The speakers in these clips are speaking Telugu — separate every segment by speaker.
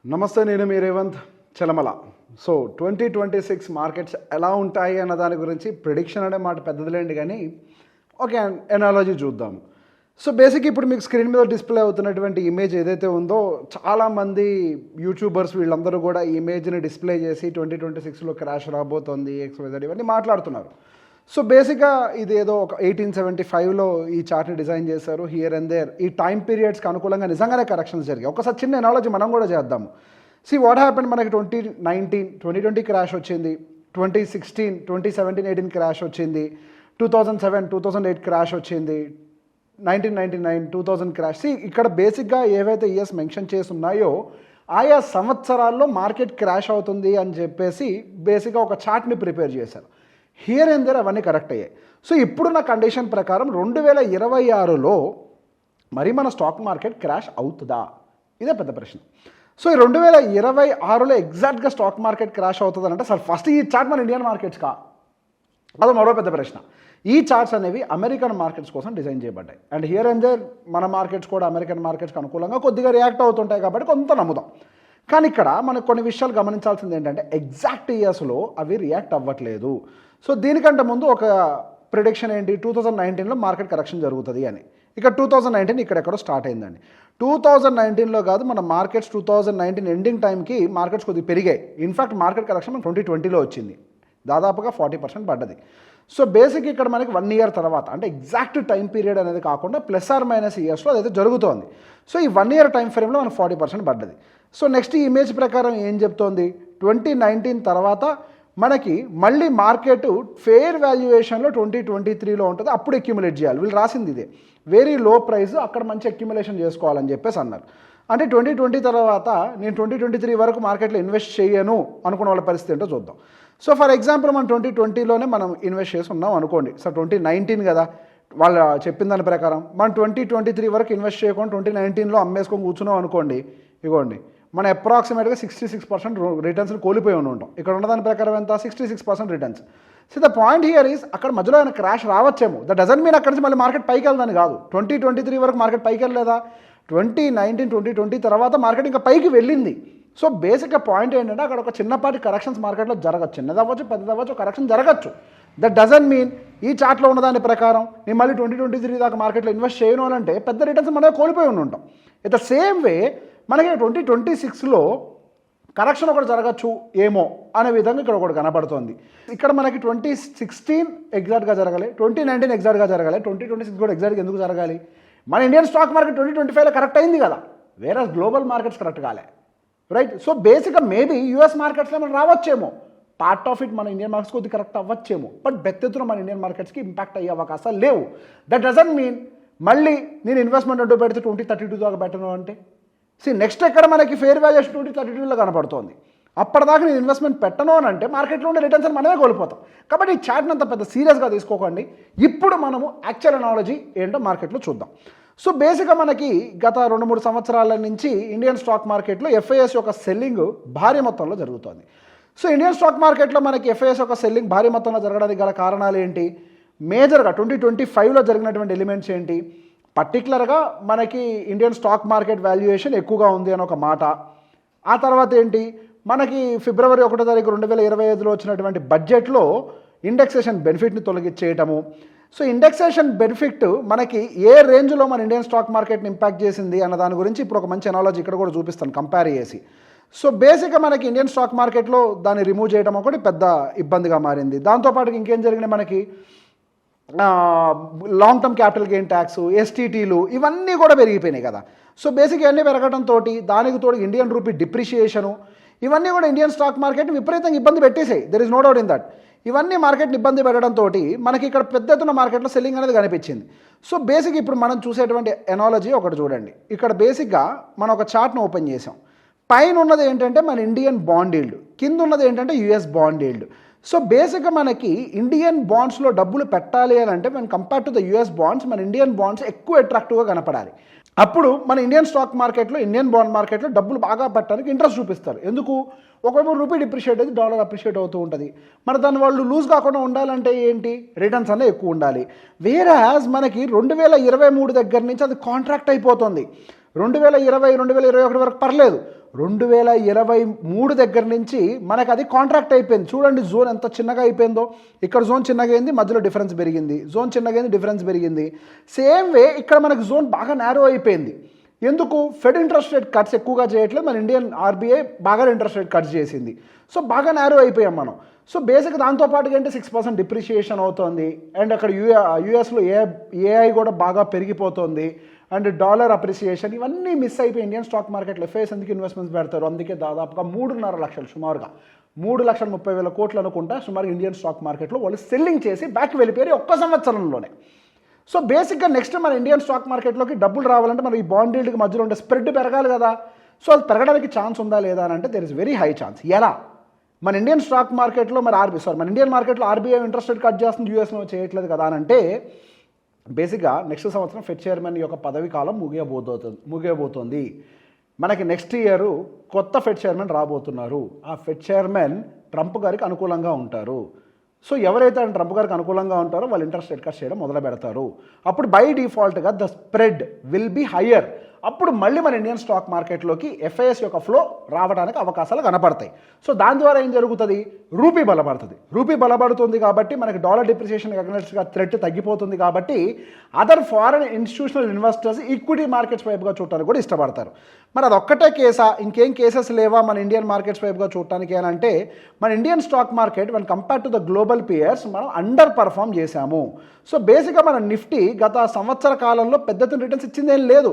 Speaker 1: నమస్తే, నేను మీ రేవంత్ చలమల. సో 2026 మార్కెట్స్ ఎలా ఉంటాయి అన్న దాని గురించి ప్రిడిక్షన్ అనే మాట పెద్దదిలేండి, కానీ ఒక ఎనాలజీ చూద్దాం. సో బేసిక్ ఇప్పుడు మీకు స్క్రీన్ మీద డిస్ప్లే అవుతున్నటువంటి ఇమేజ్ ఏదైతే ఉందో, చాలామంది యూట్యూబర్స్ వీళ్ళందరూ కూడా ఈ ఇమేజ్ని డిస్ప్లే చేసి 2026లో క్రాష్ రాబోతోంది XYZ ఇవన్నీ మాట్లాడుతున్నారు. సో బేసిక్గా ఇది ఏదో ఒక 1875లో ఈ చార్ట్ని డిజైన్ చేశారు. హియర్ అండ్ దేర్ ఈ టైం పీరియడ్స్కి అనుకూలంగా నిజంగానే కరెక్షన్స్ జరిగాయి. ఒకసారి చిన్న ఎనాలజీ మనం కూడా చేద్దాము. వాట్ హ్యాపెండ్, మనకి 2020 క్రాష్ వచ్చింది, 2016, 2017, 18 క్రాష్ వచ్చింది, 2007, 2008 క్రాష్ వచ్చింది, 1999, 2000 క్రాష్. ఇక్కడ బేసిక్గా ఏవైతే ఇయర్స్ మెన్షన్ చేసి ఉన్నాయో ఆయా సంవత్సరాల్లో మార్కెట్ క్రాష్ అవుతుంది అని చెప్పేసి బేసిక్గా ఒక చార్ట్ని ప్రిపేర్ చేశారు. హియర్ అండ్ దేర్ అవన్నీ కరెక్ట్ అయ్యాయి. సో ఇప్పుడున్న కండిషన్ ప్రకారం 2026లో మరి మన స్టాక్ మార్కెట్ క్రాష్ అవుతుందా, ఇదే పెద్ద ప్రశ్న. సో ఈ 2026లో ఎగ్జాక్ట్గా స్టాక్ మార్కెట్ క్రాష్ అవుతుంది అంటే అసలు ఫస్ట్ ఈ చార్ట్ మన ఇండియన్ మార్కెట్స్ కా, అది మరో పెద్ద ప్రశ్న. ఈ చార్ట్స్ అనేవి అమెరికన్ మార్కెట్స్ కోసం డిజైన్ చేయబడ్డాయి. అండ్ హియర్ అండ్ దేర్ మన మార్కెట్స్ కూడా అమెరికన్ మార్కెట్స్కి అనుకూలంగా కొద్దిగా రియాక్ట్ అవుతుంటాయి కాబట్టి కొంత నమ్ముదాం. కానీ ఇక్కడ మనకు కొన్ని విషయాలు గమనించాల్సింది ఏంటంటే ఎగ్జాక్ట్ ఇయర్స్లో అవి రియాక్ట్ అవ్వట్లేదు. సో దీనికంటే ముందు ఒక ప్రిడిక్షన్ ఏంటి, 2019లో మార్కెట్ కరెక్షన్ జరుగుతుంది అని. ఇక 2019 ఇక్కడెక్కడో స్టార్ట్ అయిందండి. 2019లో కాదు, మన మార్కెట్స్ 2019 ఎండింగ్ టైంకి మార్కెట్స్ కొద్దిగా పెరిగాయి. ఇన్ఫాక్ట్ మార్కెట్ కరెక్షన్ మన 2020లో వచ్చింది, దాదాపుగా 40% పడ్డది. సో బేసిక్ ఇక్కడ మనకి 1 ఇయర్ తర్వాత, అంటే ఎగ్జాక్ట్ టైం పీరియడ్ అనేది కాకుండా ప్లస్ ఆర్ మైనస్ ఇయర్స్లో అదైతే జరుగుతోంది. సో ఈ 1 ఇయర్ టైం ఫ్రేమ్లో మనకు 40% పడ్డది. సో నెక్స్ట్ ఈ ఇమేజ్ ప్రకారం ఏం చెప్తోంది, 2019 తర్వాత మనకి మళ్ళీ మార్కెట్ ఫెయిర్ వాల్యుయేషన్లో 2023లో ఉంటుంది, అప్పుడు అక్యుములేట్ చేయాలి. వీళ్ళు రాసింది ఇదే, వెరీ లో ప్రైస్, అక్కడ మంచి అక్యుములేషన్ చేసుకోవాలని చెప్పేసి అన్నారు. అంటే 2020 తర్వాత నేను 2023 వరకు మార్కెట్లో ఇన్వెస్ట్ చేయను అనుకున్న వాళ్ళ పరిస్థితి ఏంటో చూద్దాం. సో ఫర్ ఎగ్జాంపుల్ మనం 2020లోనే మనం ఇన్వెస్ట్ చేసి ఉన్నాం అనుకోండి. సో 2019 కదా వాళ్ళు చెప్పిన దాని ప్రకారం, మనం 2023 వరకు ఇన్వెస్ట్ చేయకుండా 2019లో అమ్మేసుకొని కూర్చున్నాం అనుకోండి. ఇగోండి, మనం అప్రాక్సిమేట్గా 66% రిటర్న్స్ని కోల్పోయి ఉంటాం. ఇక్కడ ఉన్నదాని ప్రకారం ఎంత, 66% returns. So the point here is, అక్కడ మధ్యలో ఆయన క్రాష్ రావచ్చేమో, దట్ డజంట్ మీన్ అక్కడి నుంచి మళ్ళీ మార్కెట్ పైకి వెళ్దాని కాదు. 2023 వరకు మార్కెట్ పైకి వెళ్ళలేదా, 2019, 2020 తర్వాత మార్కెట్ ఇంకా పైకి వెళ్ళింది. సో బేసిక్గా పాయింట్ ఏంటంటే అక్కడ ఒక చిన్నపాటి కరెక్షన్స్ మార్కెట్లో జరగచ్చు, చిన్నదవ్వచ్చు పెద్దదవ్వచ్చు, కరెక్షన్ జరగచ్చు. దట్ డజంట్ మీన్ ఈ చార్ట్లో ఉన్నదాని ప్రకారం నేను మళ్ళీ 2023 దాకా మార్కెట్లో ఇన్వెస్ట్ చేయను అని అంటే పెద్ద రిటర్న్స్ మనమే కోల్పోయి ఉంటాం. ఇట్ ద సేమ్ వే మనకి 2026లో కరెక్షన్ ఒకటి జరగచ్చు ఏమో అనే విధంగా ఇక్కడ ఒకటి కనపడుతోంది. ఇక్కడ మనకి 2016 ఎగ్జాక్ట్గా జరగాలి, 2019 ఎగ్జాక్ట్గా జరగాలి, 2026 కూడా ఎగ్జాక్ట్గా ఎందుకు జరగాలి? మన ఇండియన్ స్టాక్ మార్కెట్ 2025లో కరెక్ట్ అయింది కదా, వేరే గ్లోబల్ మార్కెట్స్ కరెక్ట్ కాలే, రైట్? సో బేసిక్గా మేబీ యూఎస్ మార్కెట్స్లో మనం రావచ్చేమో, పార్ట్ ఆఫ్ ఇట్ మన ఇండియన్ మార్కెట్స్ కొద్దిగా కరెక్ట్ అవ్వచ్చేమో, బట్ బెత్తెత్తున మన ఇండియన్ మార్కెట్స్కి ఇంపాక్ట్ అయ్యే అవకాశాలు లేవు. దట్ డజంట్ మీన్ మళ్ళీ నేను ఇన్వెస్ట్మెంట్ అంటూ పెడితే 2032 దాకా పెట్టను అంటే నెక్స్ట్ ఎక్కడ మనకి ఫెయిర్ వాల్యుయేషన్ 2032లో కనపడుతోంది. అప్పటిదాకా నేను ఇన్వెస్ట్మెంట్ పెట్టను అని అంటే మార్కెట్లో ఉండే రిటర్న్స్ మనమే కోల్పోతాం. కాబట్టి ఈ చార్ట్ని అంత పెద్ద సీరియస్గా తీసుకోకండి. ఇప్పుడు మనము యాక్చువల్ ఎనాలజీ ఏంటో మార్కెట్లో చూద్దాం. సో బేసిక్గా మనకి గత 2-3 సంవత్సరాల నుంచి ఇండియన్ స్టాక్ మార్కెట్లో ఎఫ్ఐఎస్ యొక్క సెల్లింగ్ భారీ మొత్తంలో జరుగుతోంది. సో ఇండియన్ స్టాక్ మార్కెట్లో మనకి ఎఫ్ఐఎస్ యొక్క సెల్లింగ్ భారీ మొత్తంలో జరగడానికి గల కారణాలు ఏంటి? మేజర్గా 2025లో జరిగినటువంటి ఎలిమెంట్స్ ఏంటి? పర్టికులర్గా మనకి ఇండియన్ స్టాక్ మార్కెట్ వాల్యుయేషన్ ఎక్కువగా ఉంది అని ఒక మాట. ఆ తర్వాత ఏంటి, మనకి ఫిబ్రవరి 1వ తారీఖు 2025లో వచ్చినటువంటి బడ్జెట్లో ఇండెక్సేషన్ బెనిఫిట్ని తొలగించేయటము. సో ఇండెక్సేషన్ బెనిఫిట్ మనకి ఏ రేంజ్లో మన ఇండియన్ స్టాక్ మార్కెట్ని ఇంపాక్ట్ చేసింది అన్న దాని గురించి ఇప్పుడు ఒక మంచి ఎనాలజీ ఇక్కడ కూడా చూపిస్తాను కంపేర్ చేసి. సో బేసిక్గా మనకి ఇండియన్ స్టాక్ మార్కెట్లో దాన్ని రిమూవ్ చేయడం ఒకటి పెద్ద ఇబ్బందిగా మారింది. దాంతోపాటు ఇంకేం జరిగినాయి, మనకి long term capital gain tax, ఎస్టీటీలు ఇవన్నీ కూడా పెరిగిపోయినాయి కదా. సో బేసిక్ ఇవన్నీ పెరగడంతో దానికి తోడు ఇండియన్ రూపీ డిప్రిషియేషను, ఇవన్నీ కూడా ఇండియన్ స్టాక్ మార్కెట్ని విపరీతంగా ఇబ్బంది పెట్టేసాయి. There is no doubt in that. ఇవన్నీ మార్కెట్ని ఇబ్బంది పెట్టడంతో మనకి ఇక్కడ పెద్ద ఎత్తున మార్కెట్లో సెల్లింగ్ అనేది కనిపించింది. సో బేసిక్ ఇప్పుడు మనం చూసేటువంటి ఎనాలజీ ఒకటి చూడండి. ఇక్కడ బేసిక్గా మనం ఒక చార్ట్ను ఓపెన్ చేసాం. పైన ఉన్నది ఏంటంటే మన ఇండియన్ బాండ్ ఈల్డ్, కింద ఉన్నది ఏంటంటే యుఎస్ బాండ్ ఈల్డ్. సో బేసిక్గా మనకి ఇండియన్ బాండ్స్లో డబ్బులు పెట్టాలి అని అంటే మన compare to the US bonds మన ఇండియన్ బాండ్స్ ఎక్కువ అట్రాక్టివ్గా కనపడాలి. అప్పుడు మన ఇండియన్ స్టాక్ మార్కెట్లో, ఇండియన్ బాండ్ మార్కెట్లో డబ్బులు బాగా పెట్టడానికి ఇంట్రెస్ట్ చూపిస్తారు. ఎందుకు? ఒకవేళ రూపీ డిప్రిషియేట్ అయితే డాలర్ అప్రిషియేట్ అవుతూ ఉంటుంది. మరి దాన్ని వాళ్ళు లూజ్ కాకుండా ఉండాలంటే ఏంటి, రిటర్న్స్ అనే ఎక్కువ ఉండాలి. వేరాజ్ మనకి 2023 దగ్గర నుంచి అది కాంట్రాక్ట్ అయిపోతుంది. 2020 2021 వరకు పర్లేదు. 2023 దగ్గర నుంచి మనకు అది కాంట్రాక్ట్ అయిపోయింది. చూడండి జోన్ ఎంత చిన్నగా అయిపోయిందో. ఇక్కడ జోన్ చిన్నగా అయింది, మధ్యలో డిఫరెన్స్ పెరిగింది, జోన్ చిన్నగా అయింది, డిఫరెన్స్ పెరిగింది. సేమ్ వే ఇక్కడ మనకు జోన్ బాగా నేరో అయిపోయింది. ఎందుకు? ఫెడ్ ఇంట్రెస్ట్ రేట్ కట్స్ ఎక్కువగా చేయట్లేదు, మన ఇండియన్ ఆర్బీఐ బాగా ఇంట్రెస్ట్ రేట్ కట్స్ చేసింది. సో బాగా నేరో అయిపోయాం మనం. సో బేసిక్ దాంతోపాటుగా అంటే 6% డిప్రిషియేషన్ అవుతుంది. అండ్ అక్కడ యూఎస్లో ఏఐ కూడా బాగా పెరిగిపోతుంది. అండ్ డాలర్ అప్రిసియేషన్ ఇవన్నీ మిస్ అయిపోయి ఇండియన్ స్టాక్ మార్కెట్లో ఎఫ్ఐఎస్ ఎందుకు ఇన్వెస్ట్మెంట్స్ పెడతారు? అందుకే దాదాపుగా 3.5 లక్షలు, సుమారుగా 3,30,000 కోట్లు అనుకుంటా సుమారు ఇండియన్ స్టాక్ మార్కెట్లో వాళ్ళు సెల్లింగ్ చేసి బ్యాక్ వెళ్ళిపోయారు ఒక్క సంవత్సరంలోనే. సో బేసిక్గా నెక్స్ట్ మన ఇండియన్ స్టాక్ మార్కెట్లోకి డబ్బులు రావాలంటే మనం ఈ బాండ్ ఈల్డ్కి మధ్యలో ఉండే స్ప్రెడ్ పెరగాలి కదా. సో అది పెరగడానికి ఛాన్స్ ఉందా లేదా అని అంటే there is very high chance. ఎలా? మన ఇండియన్ స్టాక్ మార్కెట్లో మన ఇండియన్ మార్కెట్లో ఆర్బీఐ ఇంట్రెస్ట్ రేట్ కట్ చేస్తుంది, యూఎస్లో చేయట్లేదు కదా అని అంటే బేసిక్గా నెక్స్ట్ సంవత్సరం ఫెడ్ చైర్మన్ యొక్క పదవి కాలం ముగియబోతోంది. మనకి నెక్స్ట్ ఇయర్ కొత్త ఫెడ్ చైర్మన్ రాబోతున్నారు. ఆ ఫెడ్ చైర్మన్ ట్రంప్ గారికి అనుకూలంగా ఉంటారు. సో ఎవరైతే ట్రంప్ గారికి అనుకూలంగా ఉంటారో వాళ్ళు ఇంట్రెస్ట్ రేట్ కట్ చేయడం మొదలు పెడతారు. అప్పుడు బై డిఫాల్ట్గా the spread will be higher. అప్పుడు మళ్ళీ మన ఇండియన్ స్టాక్ మార్కెట్లోకి ఎఫ్ఐఎస్ యొక్క ఫ్లో రావడానికి అవకాశాలు కనపడతాయి. సో దాని ద్వారా ఏం జరుగుతుంది? రూపీ బలపడుతుంది. రూపీ బలపడుతుంది కాబట్టి మనకి డాలర్ డిప్రిసియేషన్ అగైన్స్ట్గా థ్రెట్ తగ్గిపోతుంది కాబట్టి other foreign institutional investors equity markets వైపుగా చూడటానికి కూడా ఇష్టపడతారు. మరి అదొక్కటే కేసా? ఇంకేం కేసెస్ లేవా మన ఇండియన్ మార్కెట్స్ వైపుగా చూడటానికి అని అంటే మన Indian stock market when compare to the global peers మనం అండర్ పర్ఫామ్ చేశాము. సో బేసిక్గా మన నిఫ్టీ గత సంవత్సర కాలంలో పెద్ద రిటర్న్స్ ఇచ్చిందేం లేదు,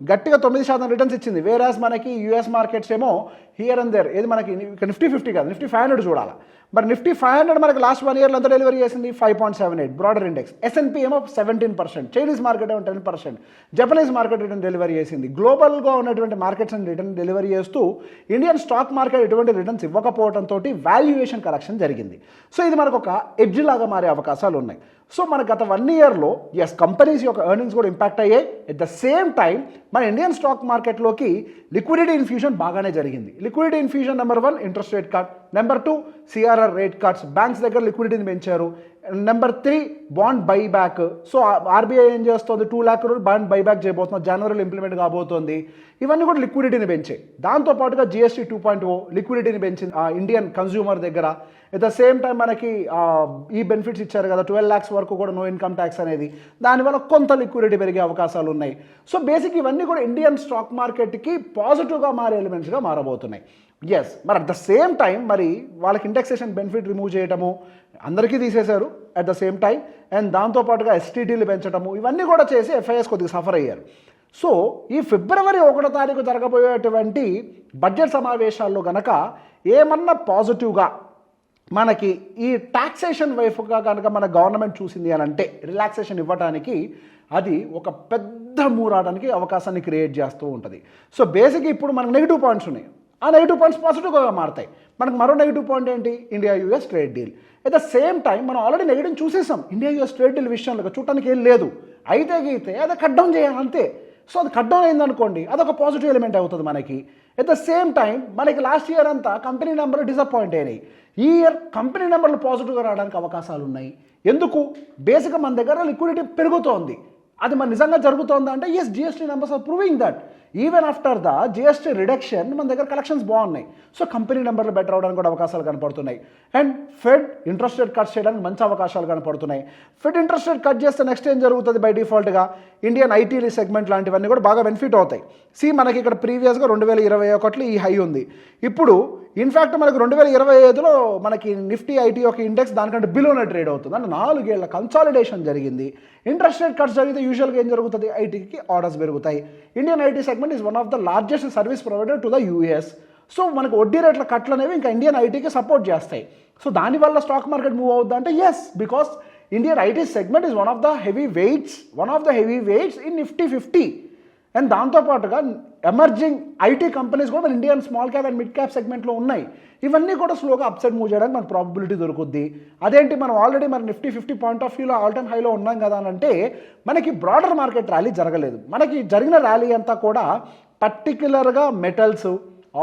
Speaker 1: గట్టిగా 9% రిటర్న్స్ ఇచ్చింది. వేరాస్ మనకి యూఎస్ మార్కెట్స్ ఏమో హియర్ అండ్ దేర్. ఏది మనకి నిఫ్టీ 50 కాదు, నిఫ్టీ 500 చూడాలి. మరి నిఫ్టీ 500 మనకి లాస్ట్ 1 ఇయర్లో ఎంత డెలివరీ చేసింది? 5.78 బ్రాడర్ ఇండెక్స్. ఎస్ఎన్పీ ఏమో 17%, చైనీస్ మార్కెట్ ఏమో 10%, జపనీస్ మార్కెట్ రిటర్న్ డెలివరీ చేసింది. గ్లోబల్గా ఉన్నటువంటి మార్కెట్స్ రిటర్న్ డెలివరీ చేస్తూ ఇండియన్ స్టాక్ మార్కెట్ ఎటువంటి రిటర్న్స్ ఇవ్వకపోవడంతో వాల్యుయేషన్ కరెక్షన్ జరిగింది. సో ఇది మనకు ఒక ఎడ్జ్ లాగా మారే అవకాశాలు ఉన్నాయి. సో మన గత 1 ఇయర్లో కంపెనీస్ యొక్క ఎర్నింగ్స్ కూడా ఇంపాక్ట్ అయ్యాయి. ఎట్ ద సేమ్ టైం మన ఇండియన్ స్టాక్ మార్కెట్లోకి లిక్విడిటీ ఇన్ఫ్యూషన్ బాగానే జరిగింది. Liquidity infusion number 1 interest rate cut, number 2 CRR rate cuts, banks దగ్గర లిక్విడిటీని పెంచారు. Number 3 bond buyback. So RBI ఏం చేస్తుంది? 2 lakh crore బాండ్ బైబ్యాక్ చేయబోతున్నారు, జనవరిలో ఇంప్లిమెంట్ కాబోతోంది. ఇవన్నీ కూడా లిక్విడిటీని పెంచాయి. దాంతోపాటుగా జిఎస్టీ 2.0 లిక్విడిటీని పెంచింది ఇండియన్ కన్జ్యూమర్ దగ్గర. ఎట్ ద సేమ్ టైం మనకి ఈ బెనిఫిట్స్ ఇచ్చారు కదా, 12 lakhs వరకు కూడా నో ఇన్కమ్ ట్యాక్స్ అనేది, దానివల్ల కొంత లిక్విడిటీ పెరిగే అవకాశాలు ఉన్నాయి. సో బేసిక్ ఇవన్నీ కూడా ఇండియన్ స్టాక్ మార్కెట్కి పాజిటివ్గా మారే ఎలిమెంట్స్గా మారబోతున్నాయి. మరి అట్ ద సేమ్ టైం మరి వాళ్ళకి ఇండెక్సేషన్ బెనిఫిట్ రిమూవ్ చేయటము అందరికీ తీసేశారు at the same time. And దాంతోపాటుగా ఎస్టీటీలు పెంచడము ఇవన్నీ కూడా చేసి ఎఫ్ఐఎస్ కొద్దిగా సఫర్ అయ్యారు. సో ఈ ఫిబ్రవరి 1వ తారీఖు జరగబోయేటువంటి బడ్జెట్ సమావేశాల్లో గనక ఏమన్నా పాజిటివ్గా మనకి ఈ టాక్సేషన్ వైపుగా కనుక మన గవర్నమెంట్ చూసింది అని అంటే రిలాక్సేషన్ ఇవ్వడానికి అది ఒక పెద్ద మూరాడానికి అవకాశాన్ని క్రియేట్ చేస్తూ ఉంటుంది. సో బేసిక్గా ఇప్పుడు మనకు నెగిటివ్ పాయింట్స్ ఉన్నాయి, ఆ నెగిటివ్ పాయింట్స్ పాజిటివ్గా మారుతాయి. మనకు మరో నెగిటివ్ పాయింట్ ఏంటి? India US trade deal. At the same time మనం ఆల్రెడీ నెగిటివ్ చూసేసాం. ఇండియా యూఎస్ ట్రేడ్ డీల్ విషయంలో చూడటానికి ఏం లేదు, అయితే గీతే అది కట్ డౌన్ చేయాలి అంతే. సో అది కట్ డౌన్ అయిందనుకోండి, అదొక పాజిటివ్ ఎలిమెంట్ అవుతుంది మనకి. ఎట్ ద సేమ్ టైం మనకి లాస్ట్ ఇయర్ అంతా కంపెనీ నెంబర్లు డిసప్పాయింట్ అయినాయి. ఈ ఇయర్ కంపెనీ నెంబర్లు పాజిటివ్గా రావడానికి అవకాశాలు ఉన్నాయి. ఎందుకు? బేసిక్గా మన దగ్గర లిక్విడిటీ పెరుగుతోంది. అది మన నిజంగా జరుగుతుందా అంటే GST numbers are proving that even after the GST reduction మన దగ్గర కలెక్షన్స్ బాగున్నాయి. సో కంపెనీ నెంబర్లు బెటర్ అవడానికి కూడా అవకాశాలు కనపడుతున్నాయి. And fed interest rate cut చేయడానికి మంచి అవకాశాలు కనపడుతున్నాయి. ఫెడ్ ఇంట్రెస్ట్ రేట్ కట్ చేస్తే నెక్స్ట్ ఏం జరుగుతుంది? బై డిఫాల్ట్గా ఇండియన్ ఐటీలీ సెగ్మెంట్ లాంటివన్నీ కూడా బాగా బెనిఫిట్ అవుతాయి. మనకి ఇక్కడ ప్రీవియస్గా 2021 ఈ హై ఉంది. ఇప్పుడు ఇన్ఫ్యాక్ట్ మనకు 2025లో మనకి నిఫ్టీ ఐటీ యొక్క ఇండెక్స్ దానికంటే బిలోనే ట్రేడ్ అవుతుంది. అంటే 4 ఏళ్ల కన్సాలిడేషన్ జరిగింది. ఇంట్రెస్ట్ రేట్ కట్స్ జరిగితే యూజువల్గా ఏం జరుగుతుంది? ఐటీకి ఆర్డర్స్ పెరుగుతాయి. Indian IT segment is one of the largest service provider to the US. So మనకు వడ్డీ రేట్ల కట్లు అనేవి ఇంకా ఇండియన్ ఐటీకి సపోర్ట్ చేస్తాయి. సో దానివల్ల స్టాక్ మార్కెట్ మూవ్ అవుద్దా అంటే because Indian IT segment is one of the heavy weights in Nifty 50. And దాంతోపాటుగా ఎమర్జింగ్ ఐటీ కంపెనీస్ కూడా మన Indian small cap and mid cap సెగ్మెంట్లో ఉన్నాయి. ఇవన్నీ కూడా స్లోగా అప్సైడ్ మూవ్ చేయడానికి మనకు ప్రాబిలిటీ దొరుకుద్ది. అదేంటి, మనం ఆల్రెడీ మన నిఫ్టీ 50 పాయింట్ ఆఫ్ వ్యూలో ఆల్ టైమ్ హైలో ఉన్నాం కదా అని అంటే మనకి బ్రాడర్ మార్కెట్ ర్యాలీ జరగలేదు. మనకి జరిగిన ర్యాలీ అంతా కూడా పర్టిక్యులర్గా metals,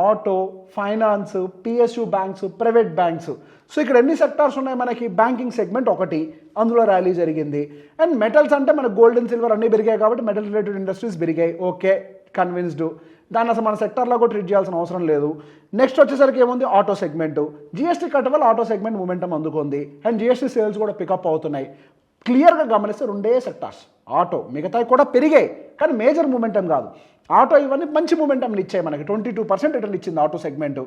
Speaker 1: auto, finance, PSU banks, private banks. So ఇక్కడ ఎన్ని సెక్టార్స్ ఉన్నాయి మనకి? బ్యాంకింగ్ సెగ్మెంట్ ఒకటి, అందులో ర్యాలీ జరిగింది. అండ్ మెటల్స్ అంటే మన గోల్డ్ అండ్ సిల్వర్ అన్నీ పెరిగాయి కాబట్టి మెటల్ రిలేటెడ్ ఇండస్ట్రీస్ పెరిగాయి. ఓకే, కన్విన్స్డ్, దాన్ని అసలు మన సెక్టర్లో కూడా ట్రీట్ చేయాల్సిన అవసరం లేదు. నెక్స్ట్ వచ్చేసరికి ఏముంది, ఆటో సెగ్మెంట్. జిఎస్టీ కట్ వల్ల ఆటో సెగ్మెంట్ మూమెంటం అందుకుంది అండ్ జిఎస్టీ సేల్స్ కూడా పికప్ అవుతున్నాయి. క్లియర్గా గమనిస్తే రెండే సెక్టార్స్, ఆటో, మిగతాయి కూడా పెరిగాయి కానీ మేజర్ మూమెంటం కాదు. ఆటో ఇవన్నీ మంచి మూమెంటంని ఇచ్చాయి, మనకి 22% రిటర్న్ ఇచ్చింది ఆటో సెగ్మెంట్.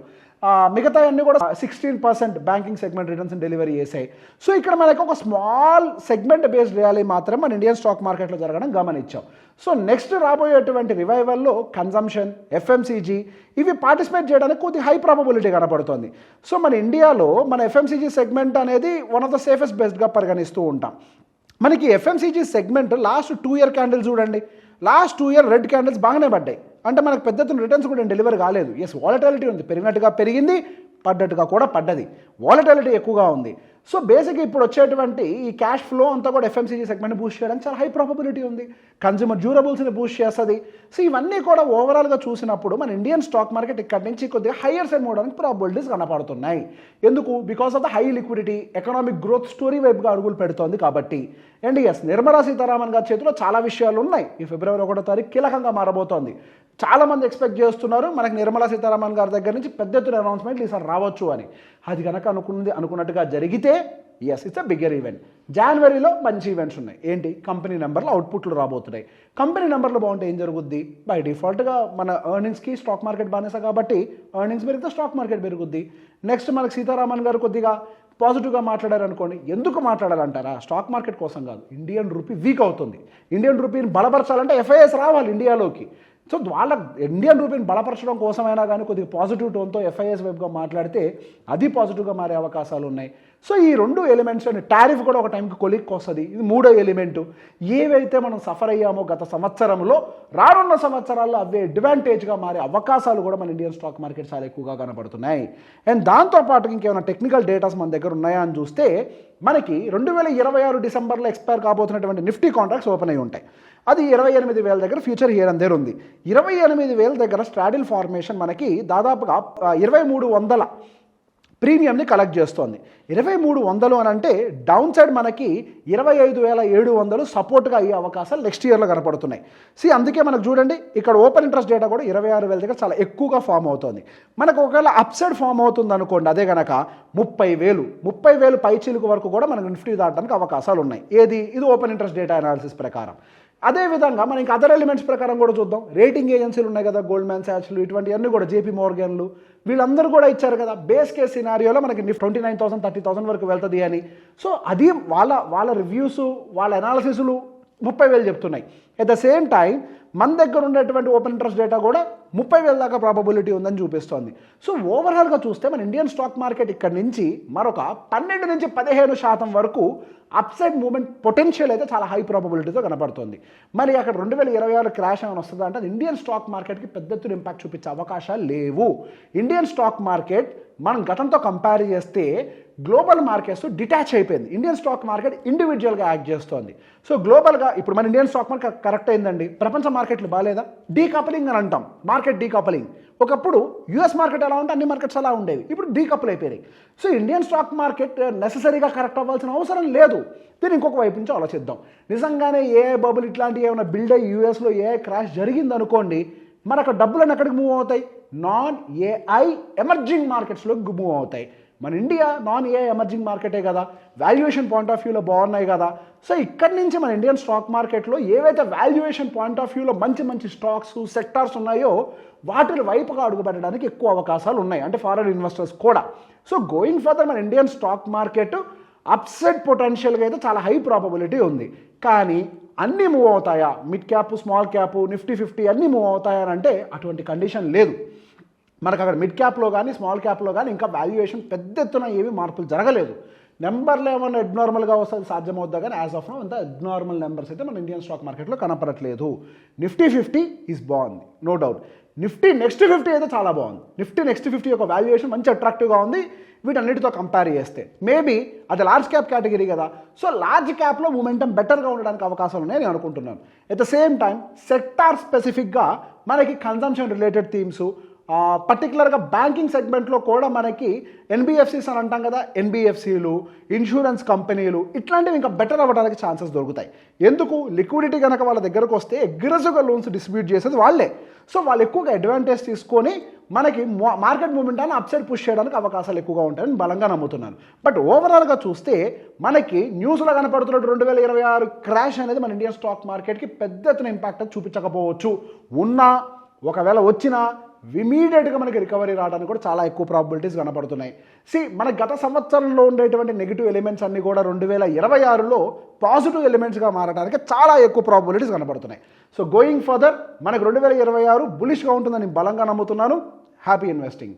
Speaker 1: మిగతా అన్నీ కూడా 16% బ్యాంకింగ్ సెగ్మెంట్ రిటర్న్స్ డెలివరీ చేశాయి. సో ఇక్కడ మనకి ఒక స్మాల్ సెగ్మెంట్ బేస్డ్ ర్యాలీ మాత్రం మన ఇండియన్ స్టాక్ మార్కెట్లో జరగడం గమనించాం. సో నెక్స్ట్ రాబోయేటువంటి రివైవల్లో కన్జంప్షన్, ఎఫ్ఎంసీజీ ఇవి పార్టిసిపేట్ చేయడానికి కొద్ది హై ప్రాబబిలిటీ కనపడుతుంది. సో మన ఇండియాలో మన ఎఫ్ఎంసీజీ సెగ్మెంట్ అనేది వన్ ఆఫ్ ద సేఫెస్ట్ బెస్ట్గా పరిగణిస్తూ ఉంటాం. మనకి FMCG segment last 2 year candle చూడండి, లాస్ట్ 2 ఇయర్ రెడ్ క్యాండిల్స్ బాగానే పడ్డాయి. అంటే మనకు పెద్ద ఎత్తున రిటర్న్స్ కూడా డెలివరీ కాలేదు. ఎస్, వాలటాలిటీ ఉంది, పెరిగినట్టుగా పెరిగింది, పడ్డట్టుగా కూడా పడ్డది, వాలటాలిటీ ఎక్కువగా ఉంది. సో బేసిక్గా ఇప్పుడు వచ్చేటువంటి ఈ క్యాష్ ఫ్లో అంతా కూడా ఎఫ్ఎంసీజీ సెగ్మెంట్ బూస్ట్ చేయడానికి చాలా హై ప్రాబబిలిటీ ఉంది. కన్జ్యూమర్ డ్యూరబుల్స్ని బూస్ట్ చేస్తుంది. సో ఇవన్నీ కూడా ఓవరాల్గా చూసినప్పుడు మన ఇండియన్ స్టాక్ మార్కెట్ ఇక్కడ నుంచి కొద్దిగా హయ్యర్ సైడ్ మూవడానికి ప్రాబిలిటీస్ కనపడుతున్నాయి. ఎందుకు? Because of the high liquidity, economic growth story వైపుగా అడుగులు పెడుతోంది కాబట్టి. అండ్ ఎస్, నిర్మలా సీతారామన్ గారి చేతిలో చాలా విషయాలు ఉన్నాయి. ఈ ఫిబ్రవరి 1వ తారీఖు కీలకంగా మారబోతోంది. చాలామంది ఎక్స్పెక్ట్ చేస్తున్నారు మనకి నిర్మలా సీతారామన్ గారి దగ్గర నుంచి పెద్ద ఎత్తున అనౌన్స్మెంట్లు ఈసారి రావచ్చు అని. అది కనుక అనుకున్నట్టుగా జరిగితే yes, it's a bigger event. జనవరిలో మంచి ఈవెంట్స్ ఉన్నాయి. ఏంటి? కంపెనీ నెంబర్లు, అవుట్పుట్లు రాబోతున్నాయి. కంపెనీ నెంబర్లు బాగుంటే ఏం జరుగుద్ది? బై డిఫాల్ట్గా మన ఎర్నింగ్స్కి స్టాక్ మార్కెట్ బానేసా కాబట్టి ఎర్నింగ్స్ పెరిగితే స్టాక్ మార్కెట్ పెరుగుద్ది. నెక్స్ట్ మనకి సీతారామన్ గారు కొద్దిగా పాజిటివ్గా మాట్లాడారు అనుకోండి. ఎందుకు మాట్లాడాలంటారా? స్టాక్ మార్కెట్ కోసం కాదు, ఇండియన్ రూపీ వీక్ అవుతుంది. ఇండియన్ రూపీని బలపరచాలంటే ఎఫ్ఐఎస్ రావాలి ఇండియాలోకి. సో వాళ్ళ ఇండియన్ రూపీని బలపరచడం కోసమైనా కానీ కొద్దిగా పాజిటివ్ టోన్తో ఎఫ్ఐఎస్ వైపుగా మాట్లాడితే అది పాజిటివ్గా మారే అవకాశాలు ఉన్నాయి. సో ఈ 2 ఎలిమెంట్స్ అని, టారిఫ్ కూడా ఒక టైంకి కొలిక్కి వస్తుంది, ఇది 3వ ఎలిమెంటు. ఏవైతే మనం సఫర్ అయ్యామో గత సంవత్సరంలో, రానున్న సంవత్సరాల్లో అవే అడ్వాంటేజ్గా మారే అవకాశాలు కూడా మన ఇండియన్ స్టాక్ మార్కెట్ చాలా ఎక్కువగా కనపడుతున్నాయి. అండ్ దాంతోపాటు ఇంకేమైనా టెక్నికల్ డేటాస్ మన దగ్గర ఉన్నాయా అని చూస్తే మనకి 2026 డిసెంబర్లో ఎక్స్పైర్ కాబోతున్నటువంటి నిఫ్టీ కాంట్రాక్ట్స్ ఓపెన్ అయి ఉంటాయి. అది 28,000 దగ్గర ఫ్యూచర్ హియర్ అండ్ దేర్ ఉంది. 28,000 దగ్గర స్ట్రాడిల్ ఫార్మేషన్ మనకి దాదాపుగా 2300 ప్రీమియంని కలెక్ట్ చేస్తోంది. 2300 అని అంటే డౌన్ సైడ్ మనకి 25,700 సపోర్ట్గా అయ్యే అవకాశాలు నెక్స్ట్ ఇయర్లో కనపడుతున్నాయి. అందుకే మనకు చూడండి ఇక్కడ ఓపెన్ ఇంట్రెస్ట్ డేటా కూడా 26,000 దగ్గర చాలా ఎక్కువగా ఫామ్ అవుతుంది. మనకు ఒకవేళ అప్ సైడ్ ఫామ్ అవుతుంది అనుకోండి, అదే కనుక 30,000 పై చిలుకు వరకు కూడా మనకు నిఫ్టీ దాటడానికి అవకాశాలు ఉన్నాయి. ఏది? ఇది ఓపెన్ ఇంట్రెస్ట్ డేటా అనాలిసిస్ ప్రకారం. అదేవిధంగా మనం ఇంకా అదర్ ఎలిమెంట్స్ ప్రకారం కూడా చూద్దాం. రేటింగ్ ఏజెన్సీలు ఉన్నాయి కదా, గోల్డ్మ్యాన్ సాచ్లు, ఇటువంటివన్నీ కూడా, జేపీ మోర్గన్లు, వీళ్ళందరూ కూడా ఇచ్చారు కదా బేస్ కేస్ సినారియోలో మనకి 29,000 30,000 వరకు వెళ్తుంది అని. సో అది వాళ్ళ రివ్యూస్, వాళ్ళ అనాలిసిస్లు 30,000 చెప్తున్నాయి. అట్ ద సేమ్ టైం మన దగ్గర ఉండేటువంటి ఓపెన్ ఇంట్రెస్ట్ డేటా కూడా 30,000 దాకా ప్రాబబిలిటీ ఉందని చూపిస్తోంది. సో ఓవరాల్గా చూస్తే మన ఇండియన్ స్టాక్ మార్కెట్ ఇక్కడ నుంచి మరొక 12 నుంచి 15% వరకు అప్సైడ్ మూవ్మెంట్ పొటెన్షియల్ అయితే చాలా హై ప్రాబబిలిటీతో కనపడుతుంది. మరి అక్కడ 2026 క్రాష్ ఏమైనా వస్తుందా అంటే అది ఇండియన్ స్టాక్ మార్కెట్కి పెద్ద ఎత్తున ఇంపాక్ట్ చూపించే అవకాశాలు లేవు. ఇండియన్ స్టాక్ మార్కెట్ మనం గతంతో కంపేర్ చేస్తే గ్లోబల్ మార్కెట్స్ డిటాచ్ అయిపోయింది. ఇండియన్ స్టాక్ మార్కెట్ ఇండివిజువల్గా యాక్ట్ చేస్తోంది. సో గ్లోబల్గా ఇప్పుడు మన ఇండియన్ స్టాక్ మార్కెట్ కరెక్ట్ అయిందండి, ప్రపంచ మార్కెట్లు బాగాలేదా? డీకప్లింగ్ అని అంటాం, మార్కెట్ డీకప్లింగ్. ఒకప్పుడు యూఎస్ మార్కెట్ ఎలా ఉంటే అన్ని మార్కెట్స్ అలా ఉండేవి, ఇప్పుడు డీకపుల్ అయిపోయాయి. సో ఇండియన్ స్టాక్ మార్కెట్ నెససరీగా కరెక్ట్ అవ్వాల్సిన అవసరం లేదు. దీన్ని ఇంకొక వైపు నుంచి ఆలోచిద్దాం. నిజంగానే ఏఐ బబుల్ ఇట్లాంటివి ఏమైనా బిల్డ్ అయ్యి యూఎస్లో ఏఐ క్రాష్ జరిగిందనుకోండి, మరి అక్కడ డబ్బులను ఎక్కడికి మూవ్ అవుతాయి? నాన్ ఏఐ ఎమర్జింగ్ మార్కెట్స్లోకి మూవ్ అవుతాయి. మన ఇండియా నాన్ ఏఐ ఎమర్జింగ్ మార్కెటే కదా, వాల్యుయేషన్ పాయింట్ ఆఫ్ వ్యూలో బాగున్నాయి కదా. సో ఇక్కడి నుంచి మన ఇండియన్ స్టాక్ మార్కెట్లో ఏవైతే వాల్యుయేషన్ పాయింట్ ఆఫ్ వ్యూలో మంచి స్టాక్స్, సెక్టార్స్ ఉన్నాయో వాటి వైపుగా అడుగుపెట్టడానికి ఎక్కువ అవకాశాలు ఉన్నాయి, అంటే ఫారెన్ ఇన్వెస్టర్స్ కూడా. సో గోయింగ్ ఫర్దర్ మన ఇండియన్ స్టాక్ మార్కెట్ అప్సైడ్ పొటెన్షియల్గా అయితే చాలా హై ప్రాబబిలిటీ ఉంది. కానీ అన్నీ మూవ్ అవుతాయా? Mid cap, small cap, Nifty 50 అన్నీ మూవ్ అవుతాయా అని అంటే అటువంటి కండిషన్ లేదు. మనకు అక్కడ మిడ్ క్యాప్లో కానీ స్మాల్ క్యాప్లో కానీ ఇంకా వాల్యుయేషన్ పెద్ద ఎత్తున ఏమీ మార్పులు జరగలేదు. నెంబర్లు ఏమన్నా అబ్నార్మల్గా వస్తుంది సాధ్యమవుద్దా కానీ యాజ్ ఆఫ్ నౌ అంత అబ్నార్మల్ నెంబర్స్ అయితే మన ఇండియన్ స్టాక్ మార్కెట్లో కనపడట్లేదు. నిఫ్టీ 50 ఈజ్ బాగుంది, నో డౌట్. నిఫ్టీ నెక్స్ట్ 50 అయితే చాలా బాగుంది. నిఫ్టీ నెక్స్ట్ 50 యొక్క వాల్యుయేషన్ మంచి అట్రాక్టివ్గా ఉంది వీటన్నిటితో కంపేర్ చేస్తే. మేబీ అది లార్జ్ క్యాప్ కేటగిరీ కదా, సో లార్జ్ క్యాప్లో మూమెంటం బెటర్గా ఉండడానికి అవకాశాలు ఉన్నాయని నేను అనుకుంటున్నాను. At the same time sector స్పెసిఫిక్గా మనకి కన్జంప్షన్ రిలేటెడ్ థీమ్స్, పర్టికులర్గా బ్యాంకింగ్ సెగ్మెంట్లో కూడా మనకి ఎన్బిఎఫ్సిస్ అని అంటాం కదా, ఎన్బిఎఫ్సిలు, ఇన్సూరెన్స్ కంపెనీలు ఇట్లాంటివి ఇంకా బెటర్ అవ్వడానికి ఛాన్సెస్ దొరుకుతాయి. ఎందుకు? లిక్విడిటీ కనుక వాళ్ళ దగ్గరకు వస్తే అగ్రెసివ్గా లోన్స్ డిస్ట్రిబ్యూట్ చేసేది వాళ్ళే. సో వాళ్ళు ఎక్కువగా అడ్వాంటేజ్ తీసుకొని మనకి మార్కెట్ మూమెంటాన్ని అప్సైడ్ పుష్ చేయడానికి అవకాశాలు ఎక్కువగా ఉంటాయని బలంగా నమ్ముతున్నాను. బట్ ఓవరాల్గా చూస్తే మనకి న్యూస్లో కనపడుతున్నట్టు 2026 క్రాష్ అనేది మన ఇండియన్ స్టాక్ మార్కెట్కి పెద్ద ఎత్తున ఇంపాక్ట్ చూపించకపోవచ్చు. ఉన్నా ఒకవేళ వచ్చినా ఇమీడియట్గా మనకి రికవరీ రావడానికి కూడా చాలా ఎక్కువ ప్రాబిలిటీస్ కనపడుతున్నాయి. మన గత సంవత్సరంలో ఉండేటువంటి నెగిటివ్ ఎలిమెంట్స్ అన్నీ కూడా 2026లో పాజిటివ్ ఎలిమెంట్స్గా మారడానికి చాలా ఎక్కువ ప్రాబిలిటీస్ కనపడుతున్నాయి. సో గోయింగ్ ఫర్దర్ మనకు 2026 బులిష్గా ఉంటుందని బలంగా నమ్ముతున్నాను. Happy investing.